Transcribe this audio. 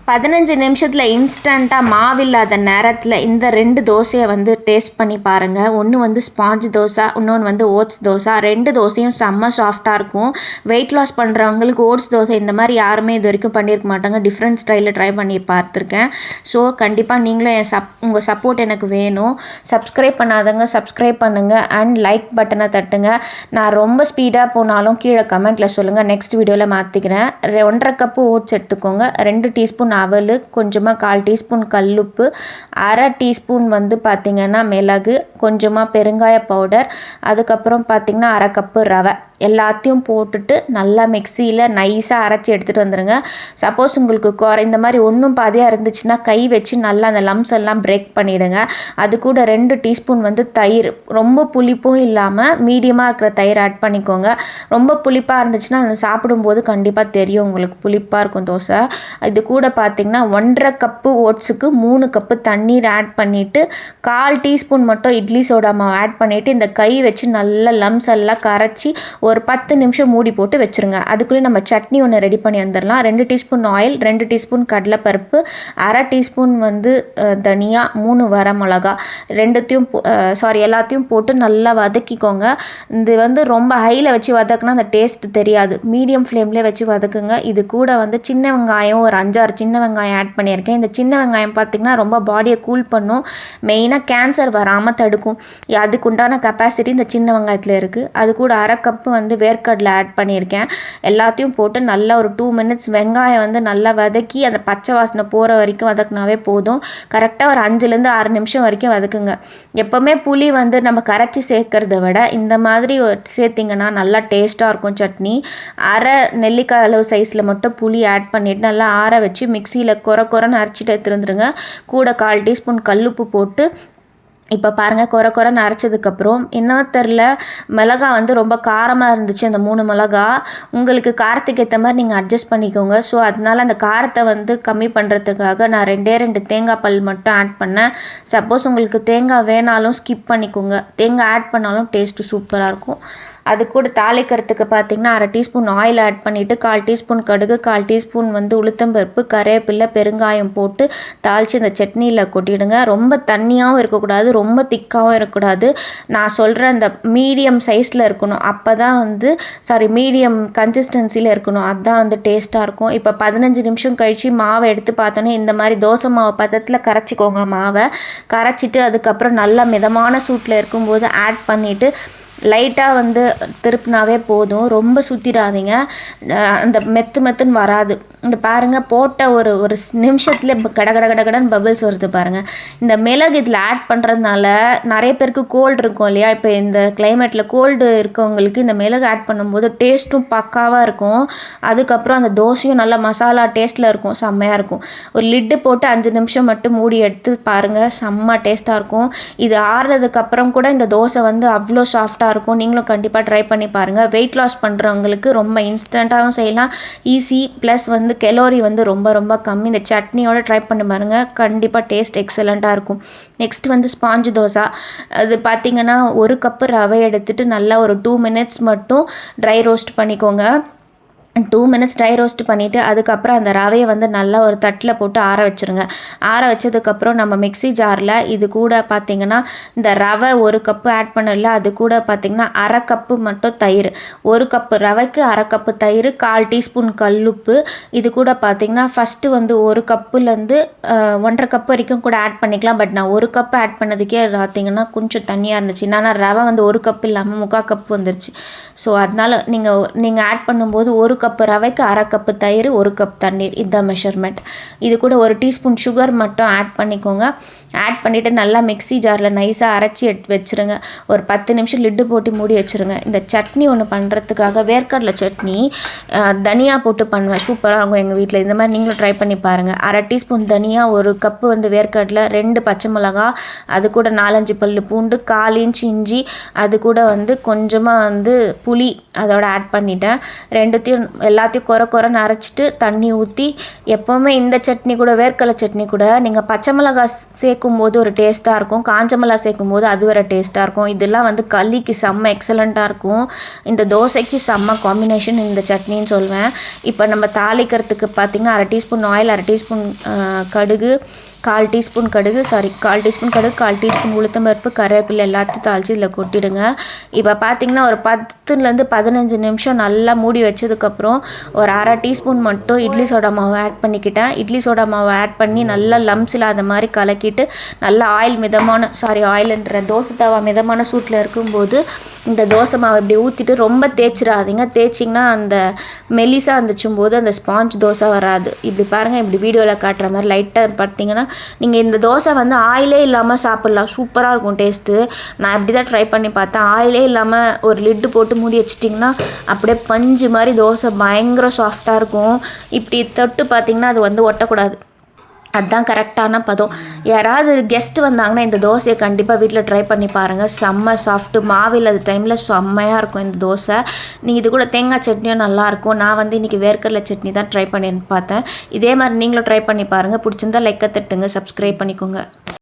15 நிமிஷத்தில் இன்ஸ்டண்ட்டாக மாவில்லாத நேரத்தில் இந்த 2 தோசையை வந்து டேஸ்ட் பண்ணி பாருங்கள். ஒன்று வந்து ஸ்பாஞ்ச் தோசை, இன்னொன்று வந்து ஓட்ஸ் தோசை. 2 தோசையும் செம்ம சாஃப்டாக இருக்கும். வெயிட் லாஸ் பண்ணுறவங்களுக்கு ஓட்ஸ் தோசை இந்த மாதிரி யாருமே இது வரைக்கும் பண்ணியிருக்க மாட்டாங்க. டிஃப்ரெண்ட் ஸ்டைலில் ட்ரை பண்ணி பார்த்துருக்கேன். ஸோ கண்டிப்பாக நீங்களும் உங்கள் சப்போர்ட் எனக்கு வேணும். சப்ஸ்கிரைப் பண்ணாதவங்க சப்ஸ்கிரைப் பண்ணுங்கள் அண்ட் லைக் பட்டனை தட்டுங்க. நான் ரொம்ப ஸ்பீடாக போனாலும் கீழே கமெண்ட்டில் சொல்லுங்கள், நெக்ஸ்ட் வீடியோவில் மாற்றிக்கிறேன். 1.5 கப்பு ஓட்ஸ் எடுத்துக்கோங்க, 2 டீஸ்பூன் அவல், கொஞ்சமாக 1/4 டீஸ்பூன் கல்லுப்பு, 1/2 டீஸ்பூன் வந்து பார்த்திங்கன்னா மிளகு, கொஞ்சமாக பெருங்காய பவுடர், அதுக்கப்புறம் பார்த்திங்கன்னா 1/2 கப்பு ரவை எல்லாத்தையும் போட்டுட்டு நல்லா மிக்சியில் நைஸாக அரைச்சி எடுத்துகிட்டு வந்துடுங்க. சப்போஸ் உங்களுக்கு இந்த மாதிரி ஒன்றும் பாதியாக இருந்துச்சுன்னா கை வச்சு நல்லா அந்த லம்ஸ் எல்லாம் பிரேக் பண்ணிவிடுங்க. அது கூட 2 டீஸ்பூன் வந்து தயிர், ரொம்ப புளிப்பும் இல்லாமல் மீடியமாக இருக்கிற தயிர் ஆட் பண்ணிக்கோங்க. ரொம்ப புளிப்பாக இருந்துச்சுன்னா அதை சாப்பிடும்போது கண்டிப்பாக தெரியும் உங்களுக்கு புளிப்பாக இருக்கும் தோசை. இது கூட பார்த்திங்கன்னா 1.5 கப்பு ஓட்ஸுக்கு 3 கப்பு தண்ணீர் ஆட் பண்ணிவிட்டு 1/4 டீஸ்பூன் மட்டும் இட்லி சோடா மாவு ஆட் பண்ணிவிட்டு இந்த கை வச்சு நல்லா லம்ஸ் எல்லாம் கரைச்சி ஒரு 10 நிமிஷம் மூடி போட்டு வச்சுருங்க. அதுக்குள்ளே நம்ம சட்னி ஒன்று ரெடி பண்ணி வந்துடலாம். 2 டீஸ்பூன் ஆயில், 2 டீஸ்பூன் கடலைப்பருப்பு, 1/2 டீஸ்பூன் வந்து தனியா, 3 வரமிளகா, எல்லாத்தையும் போட்டு நல்லா வதக்கிக்கோங்க. இது வந்து ரொம்ப ஹையில் வச்சு வதக்குனா அந்த டேஸ்ட் தெரியாது. மீடியம் ஃப்ளேம்லேயே வச்சு வதக்குங்க. இது கூட வந்து சின்ன வெங்காயம் ஒரு 5-6 சின்ன வெங்காயம் ஆட் பண்ணியிருக்கேன். இந்த சின்ன வெங்காயம் பார்த்திங்கன்னா ரொம்ப பாடியை கூல் பண்ணும், மெயினாக கேன்சர் வராமல் தடுக்கும். அதுக்குண்டான கெப்பாசிட்டி இந்த சின்ன வெங்காயத்தில் இருக்குது. அது கூட 1/2 கப்பு வந்து வேர்க்கடலை ஆட் பண்ணியிருக்கேன். எல்லாத்தையும் போட்டு நல்லா ஒரு 2 மினிட்ஸ் வெங்காயம் வந்து நல்லா வதக்கி அந்த பச்சை வாசனை போகிற வரைக்கும் வதக்குனாவே போதும். கரெக்டாக ஒரு 5லேருந்து 6 நிமிஷம் வரைக்கும் வதக்குங்க. எப்போவுமே புளி வந்து நம்ம கரைச்சி சேர்க்கறத விட இந்த மாதிரி சேர்த்திங்கன்னா நல்லா டேஸ்ட்டாக இருக்கும் சட்னி. 1/2 நெல்லிக்காய் அளவு சைஸில் மட்டும் புளி ஆட் பண்ணிவிட்டு நல்லா ஆற வச்சு மிக்சியில் கொரன்னு அரைச்சிட்டு எடுத்துருந்துருங்க. கூட 1/4 டீஸ்பூன் கல்லுப்பு போட்டு இப்போ பாருங்கள் கொரன்னு அரைச்சதுக்கப்புறம் என்ன தெரில, மிளகா வந்து ரொம்ப காரமாக இருந்துச்சு. அந்த 3 மிளகா உங்களுக்கு காரத்துக்கு ஏற்ற மாதிரி நீங்கள் அட்ஜஸ்ட் பண்ணிக்கோங்க. ஸோ அதனால் அந்த காரத்தை வந்து கம்மி பண்ணுறதுக்காக நான் 2 தேங்காய் பல் மட்டும் ஆட் பண்ணேன். சப்போஸ் உங்களுக்கு தேங்காய் வேணாலும் ஸ்கிப் பண்ணிக்கோங்க, தேங்காய் ஆட் பண்ணாலும் டேஸ்ட்டு சூப்பராக இருக்கும். அது கூட தாளிக்கிறதுக்கு பார்த்திங்கன்னா 1/2 டீஸ்பூன் ஆயில் ஆட் பண்ணிவிட்டு 1/4 டீஸ்பூன் கடுகு, 1/4 டீஸ்பூன் வந்து உளுத்தம்பருப்பு, கருவேப்பிலை, பெருங்காயம் போட்டு தாளித்து இந்த சட்னியில் கொட்டிடுங்க. ரொம்ப தண்ணியாகவும் இருக்கக்கூடாது, ரொம்ப திக்காகவும் இருக்கக்கூடாது. நான் சொல்கிற அந்த மீடியம் சைஸில் இருக்கணும். அப்போ தான் வந்து மீடியம் கன்சிஸ்டன்சியில் இருக்கணும். அதுதான் வந்து டேஸ்ட்டாக இருக்கும். இப்போ 15 நிமிஷம் கழித்து மாவை எடுத்து பார்த்தோன்னே இந்த மாதிரி தோசை மாவு பதத்தில் கரைச்சிக்கோங்க. மாவை கரைச்சிட்டு அதுக்கப்புறம் நல்லா மிதமான சூட்டில் இருக்கும்போது ஆட் பண்ணிவிட்டு லைட்டாக வந்து திருப்பினாவே போதும், ரொம்ப சுற்றிடாதீங்க. அந்த மெத்துன்னு வராது. இந்த பாருங்கள் போட்ட ஒரு நிமிஷத்தில் கடன்னு பபிள்ஸ் வருது பாருங்கள். இந்த மிளகு இதில் ஆட் பண்ணுறதுனால நிறைய பேருக்கு கோல்டு இருக்கும் இல்லையா, இப்போ இந்த கிளைமேட்டில் கோல்டு இருக்கவங்களுக்கு இந்த மிளகு ஆட் பண்ணும்போது டேஸ்ட்டும் பக்காவாக இருக்கும். அதுக்கப்புறம் அந்த தோசையும் நல்லா மசாலா டேஸ்ட்டில் இருக்கும், செம்மையாக இருக்கும். ஒரு லிட்டு போட்டு 5 நிமிஷம் மட்டும் மூடி எடுத்து பாருங்கள், செம்ம டேஸ்ட்டாக இருக்கும். இது ஆறுனதுக்கப்புறம் கூட இந்த தோசை வந்து அவ்வளோ சாஃப்டாக இருக்கும். நீங்களும் கண்டிப்பாக ட்ரை பண்ணி பாருங்கள். வெயிட் லாஸ் பண்ணுறவங்களுக்கு ரொம்ப இன்ஸ்டண்ட்டாகவும் செய்யலாம், ஈஸி, ப்ளஸ் வந்து கெலோரி வந்து ரொம்ப கம்மி. இந்த சட்னியோட ட்ரை பண்ணி பாருங்கள், கண்டிப்பாக டேஸ்ட் எக்ஸலண்ட்டாக இருக்கும். நெக்ஸ்ட் வந்து ஸ்பாஞ்சு தோசை. அது பார்த்திங்கன்னா 1 கப்பு ரவை எடுத்துகிட்டு நல்லா ஒரு 2 மினிட்ஸ் மட்டும் ட்ரை ரோஸ்ட் பண்ணிக்கோங்க. 2 மினிட்ஸ் ட்ரை ரோஸ்ட் பண்ணிவிட்டு அதுக்கப்புறம் அந்த ரவையை வந்து நல்லா ஒரு தட்டில் போட்டு ஆற வச்சுருங்க. ஆற வச்சதுக்கப்புறம் நம்ம மிக்ஸி ஜாரில் இது கூட பார்த்திங்கன்னா இந்த ரவை 1 கப்பு ஆட் பண்ணல, அது கூட பார்த்திங்கன்னா 1/2 கப்பு மட்டும் தயிர், 1 கப்பு ரவைக்கு 1/2 கப்பு தயிர், 1/4 டீஸ்பூன் கல்லுப்பு. இது கூட பார்த்திங்கன்னா ஃபஸ்ட்டு வந்து 1 கப்புலேருந்து 1.5 கப்பு வரைக்கும் கூட ஆட் பண்ணிக்கலாம். பட் நான் 1 கப்பு ஆட் பண்ணதுக்கே பார்த்திங்கன்னா கொஞ்சம் தண்ணியாக இருந்துச்சு. ஆனால் ரவை வந்து 1 கப்பு இல்லாமல் 3/4 கப்பு வந்துருச்சு. ஸோ அதனால் நீங்கள் ஆட் பண்ணும்போது 1 கப்பு ரவைக்கு 1/2 கப்பு தயிர், 1 கப் தண்ணீர், இதுதான் மெஷர்மெண்ட். இது கூட 1 டீஸ்பூன் சுகர் மட்டும் ஆட் பண்ணிக்கோங்க. ஆட் பண்ணிவிட்டு நல்லா மிக்ஸி ஜாரில் நைஸாக அரைச்சி எடுத்து வச்சுருங்க. ஒரு 10 நிமிஷம் லிட்டு போட்டு மூடி வச்சுருங்க. இந்த சட்னி ஒன்று பண்ணுறதுக்காக வேர்க்கடலை சட்னி தனியா போட்டு பண்ணுவேன், சூப்பராக இருக்கும் எங்கள் வீட்டில். இந்த மாதிரி நீங்களும் ட்ரை பண்ணி பாருங்கள். 1/2 டீஸ்பூன் தனியா, 1 கப்பு வந்து வேர்க்கடலை, 2 பச்சை மிளகா, அது கூட 4-5 பல்லு பூண்டு, 1/4 இன்ச் இஞ்சி, அது கூட வந்து கொஞ்சமாக வந்து புளி அதோட ஆட் பண்ணிட்டேன். 2த்தையும் எல்லாத்தையும் குறைன்னு அரைச்சிட்டு தண்ணி ஊற்றி எப்போவுமே இந்த சட்னி கூட வேர்க்கடலை சட்னி கூட நீங்கள் பச்சை மிளகாய் சேர்க்கும் போது ஒரு டேஸ்ட்டாக இருக்கும், காஞ்ச மிளகாய் சேர்க்கும் போது அது வேறு டேஸ்ட்டாக இருக்கும். இதெல்லாம் வந்து களிக்கு செம்ம எக்ஸலண்ட்டாக இருக்கும். இந்த தோசைக்கு செம்ம காம்பினேஷன் இந்த சட்னின்னு சொல்வேன். இப்போ நம்ம தாளிக்கிறதுக்கு பார்த்திங்கன்னா 1/2 டீஸ்பூன் ஆயில், 1/2 டீஸ்பூன் கடுகு, 1/4 டீஸ்பூன் கடுகு, 1/4 டீஸ்பூன் உளுத்தம்பருப்பு, கருவேப்பிலை எல்லாத்தையும் தாளித்து இதில் கொட்டிடுங்க. இப்போ பார்த்திங்கன்னா ஒரு 10லேருந்து 15 நிமிஷம் நல்லா மூடி வச்சதுக்கப்புறம் ஒரு 1/2 டீஸ்பூன் மட்டும் இட்லி சோடா மாவு ஆட் பண்ணிக்கிட்டேன். இட்லி சோடா மாவு ஆட் பண்ணி நல்லா லம்ஸ் இல்லாத மாதிரி கலக்கிட்டு நல்லா தோசை தவா மிதமான சூட்டில் இருக்கும்போது இந்த தோசை மாவு இப்படி ஊற்றிட்டு ரொம்ப தேய்ச்சிடாதீங்க. தேய்ச்சிங்கன்னா அந்த மெலிசாக இருந்துச்சும் போது அந்த ஸ்பாஞ்ச் தோசை வராது. இப்படி பாருங்கள், இப்படி வீடியோவில் காட்டுற மாதிரி லைட்டாக பார்த்தீங்கன்னா நீங்கள் இந்த தோசை வந்து ஆயிலே இல்லாமல் சாப்பிட்லாம். சூப்பராக இருக்கும் டேஸ்ட்டு. நான் இப்படி தான் ட்ரை பண்ணி பார்த்தேன். ஆயிலே இல்லாமல் ஒரு லிட்டு போட்டு மூடி வச்சிட்டிங்கன்னா அப்படியே பஞ்சு மாதிரி தோசை பயங்கர சாஃப்டாக இருக்கும். இப்படி தொட்டு பார்த்திங்கன்னா அது வந்து ஒட்டக்கூடாது. அதுதான் கரெக்டான பதம். யாராவது கெஸ்ட்டு வந்தாங்கன்னா இந்த தோசையை கண்டிப்பாக வீட்டில் ட்ரை பண்ணி பாருங்கள். செம்ம சாஃப்ட்டு, மாவு இல்லாத டைமில் செம்மையாக இருக்கும் இந்த தோசை. நீங்கள் இது கூட தேங்காய் சட்னியும் நல்லாயிருக்கும். நான் வந்து இன்றைக்கி வேர்க்கடலை சட்னி தான் ட்ரை பண்ணி பார்த்தேன். இதே மாதிரி நீங்களும் ட்ரை பண்ணி பாருங்கள். பிடிச்சிருந்தா லைக்கை தட்டுங்க, சப்ஸ்கிரைப் பண்ணிக்கோங்க.